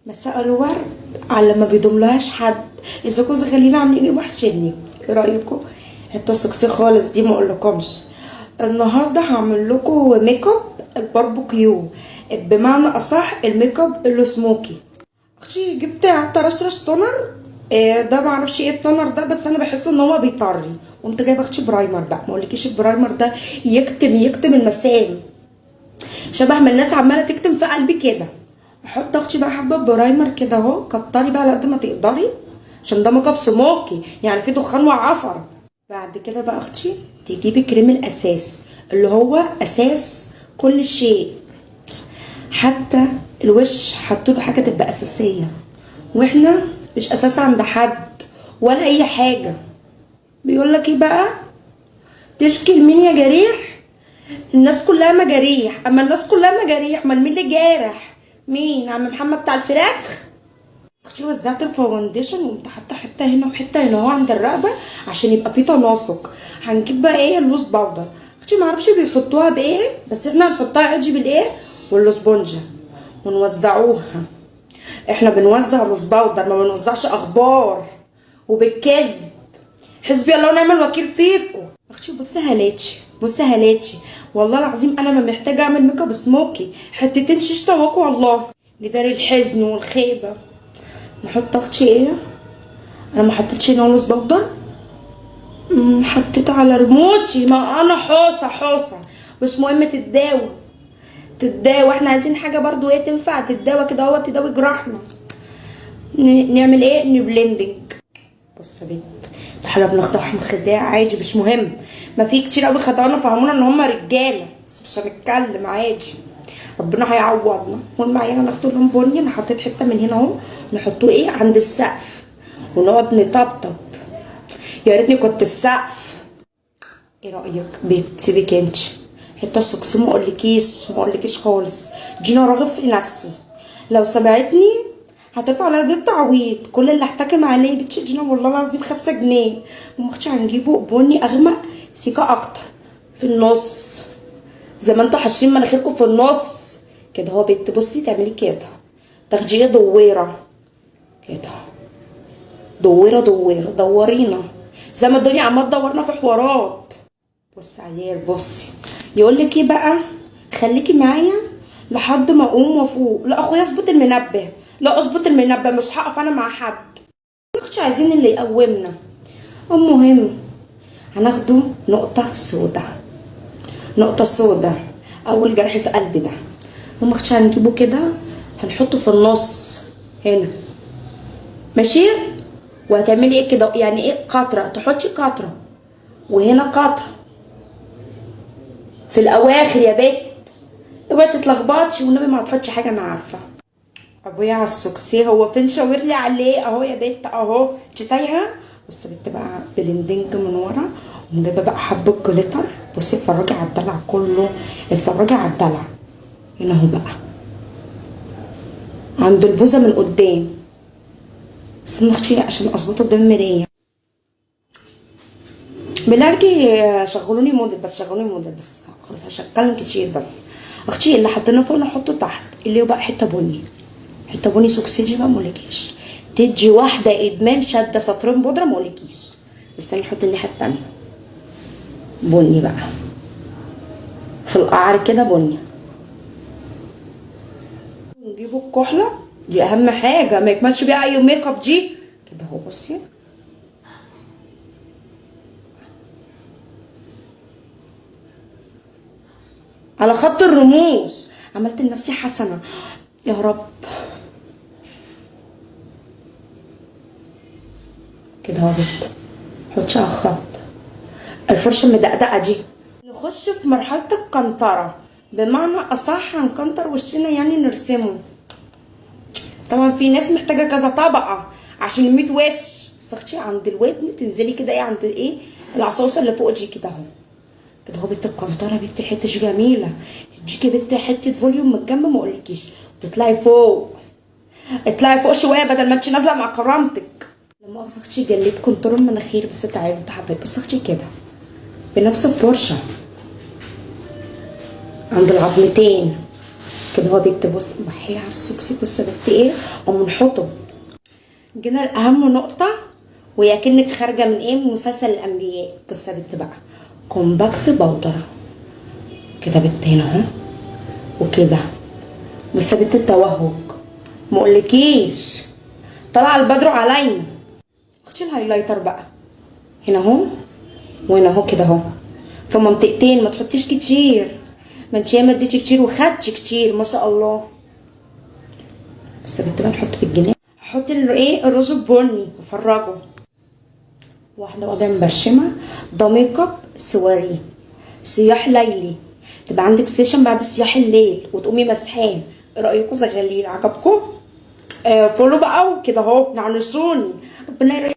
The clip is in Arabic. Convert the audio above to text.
مساء الورد على ما بيضملهاش حد. اذا كنتوا غاليين عاملين ايه وحشني. ايه رايكم؟ حته سكسي خالص دي ما اقولكمش. النهارده هعمل لكم ميك اب الباربيكيو، بمعنى اصح الميك اب السموكي. اختي جبت قعدت ارشرش تونر. ده معرفش ايه التونر ده، بس انا بحس ان هو بيطري. قمت جايبه اختي برايمر بقى. ما اقولكيش البرايمر ده يكتم المسام، شبه ما الناس عماله تكتم في قلبي كده. احط اختي بقى حبه برايمر كده اهو، كتري بقى على قد ما تقدري عشان ده ميك اب سموكي، يعني في دخان وعفر. بعد كده بقى اختي تجيبي كريم الاساس اللي هو اساس كل شيء، حتى الوش حطيله حاجه تبقى اساسيه، واحنا مش اساس عند حد ولا اي حاجه. بيقولك ايه بقى؟ تشكي مين يا جريح؟ الناس كلها مجاريح. اما الناس كلها مجاريح، امال مين اللي جارح؟ مين؟ عم محمد بتاع الفراخ. اختي وزعت الفاونديشن وقمت حاطه حته هنا وحته هنا اهو عند الرقبه عشان يبقى في تناسق. هنجيب بقى ايه؟ اللوز باودر. اختي معرفش بيحطوها بايه، بس احنا هنحطها عادي بالايه؟ والسبونجه ونوزعوها. احنا بنوزع لوز باودر، ما بنوزعش اخبار وبالكذب. حسبي الله ونعم الوكيل فيكم. اختي بصي هالاتي والله العظيم انا ما محتاجه اعمل ميك اب سموكي، حتتين شيش طواق والله نداري الحزن والخيبه. نحط اختي ايه؟ انا ما حطيتش هنا لوز باودر، حطيت على رموشي. ما انا حوسه مش مهم تتداوى. احنا عايزين حاجه برضو ايه تنفع تتداوى كده اهو، تداوي جراحنا. نعمل ايه؟ نبلندنج. بص يا بنت، احنا بنخدعهم خداع عادي مش مهم. ما في كتير قوي خدعونا فهمونا ان هم رجاله، بس مش هنتكلم عادي، ربنا هيعوضنا. المهم عيالنا ناخد لهم بني. انا حطيت حته من هنا اهو، نحطوه ايه عند السقف ونقعد نطبطب. يا ريتني كنت السقف. ايه رايك؟ بتسيبك انت حته السكسي ما اقولكيش خالص. جينا راغب في نفسي، لو سمعتني هترفع على ده تعويض. كل اللي احتكم عليه بنت جينا والله العظيم 5 جنيه. ومختي هنجيبه بني اغمق سيكا اكتر في النص، زي ما انتوا حاشين مناخيركم في النص كده اهو. بنت بصي تعملي كده، تاخديه دويره كده، دورينا زي ما الدنيا عماله تدورنا في حوارات. بصي عيال بصي، يقولك ايه بقى؟ خليكي معايا لحد ما اقوم وافوق. لا اخويا اظبط المنبه، لا اظبط المنبه، مش هقف انا مع حد. مش عايزين اللي يقومنا. المهم هناخده نقطه سودا، اول جرح في قلبي ده. ومختش هنجيبه كده، هنحطه في النص هنا ماشي. وهتعملي ايه كده؟ يعني ايه قطره؟ تحطي قطره وهنا قطره في الاواخر يا بت. اوعي تتلخبطي والنبي، ما هتحطي حاجه انا عارفه. ابويا على السكسي هو فين؟ شاور لي عليه اهو يا بت اهو. انت تايهه؟ بصي بت بقى بلندنج من ورا، وجايبه بقى حبه جليتر. بصي اتفرجي على الدلع كله، اتفرجي على الدلع. هنا اهو بقى عند البوزه من قدام. استنى اختي عشان اظبطه قدام المرايه. بالله شغلوني موديل بس خلاص هشغلهم كتير. بس اختي اللي حطيناه فوق نحطه تحت، اللي هو بقى حته بني سوكسيجي بقى مولكيش. تدي واحده ادمان شاده سطرين بودره مولكيش. استني نحط الناحيه التانيه بني بقى في القعر كده بني. نجيبوا الكحله دي اهم حاجه، ما يكملش بيها اي ميك اب دي كده اهو. بصي على خط الرموش، عملت لنفسي حسنه يا رب كده اهو. حطي على الخط الفرشه المدقدقه دي. نخش في مرحله القنطره، بمعنى اصح هنكنتر وشنا يعني نرسمه. طبعا في ناس محتاجه كذا طبقه عشان 100 وش، بس اختي عند الودن تنزلي كده ايه عند ايه العصاصه اللي فوق دي كده اهو. كده اهو بنت القنطره. بنت حته جميله تديكي بنت حته فوليوم من الجنب ما اقولكيش، وتطلعي فوق. اطلعي فوق شويه بدل ما انتي نازله مع كرامتك. لما اخذ اختي جليت كنترول مناخير. بس تعالوا انت حبايبي، بص اختي كده بنفس الفرشه عند العظمتين كده هو بيكتب. بص بحيه على السوكسي. بص يا بنت ايه، ومنحطه. جينا لاهم نقطه، وهي كأنك خارجه من ايه، من مسلسل الانبياء. بص يا بنت بقى، كومباكت باودر كده بنت هنا اهو، وكده. بص يا بنت التوهج، مقولكيش طلع البدر علينا. اختي الهايلايتر بقى هنا اهو وهنا اهو كده اهو، في منطقتين. ما تحطيش كتير، ما انت ياما اديتي كتير وخدتي كتير ما شاء الله. بس يا بنت بقى نحط في الجناب، هحط ايه الرز البني وفرجه واحده واحده مبرشمه. ده ميك اب سواري، صياح ليلي، تبقى عندك سيشن بعد صياح الليل وتقومي مسحاه. ايه رايكم؟ زغليل عجبكم؟ فولو بقى وكده اهو، نعنسوني. ربنا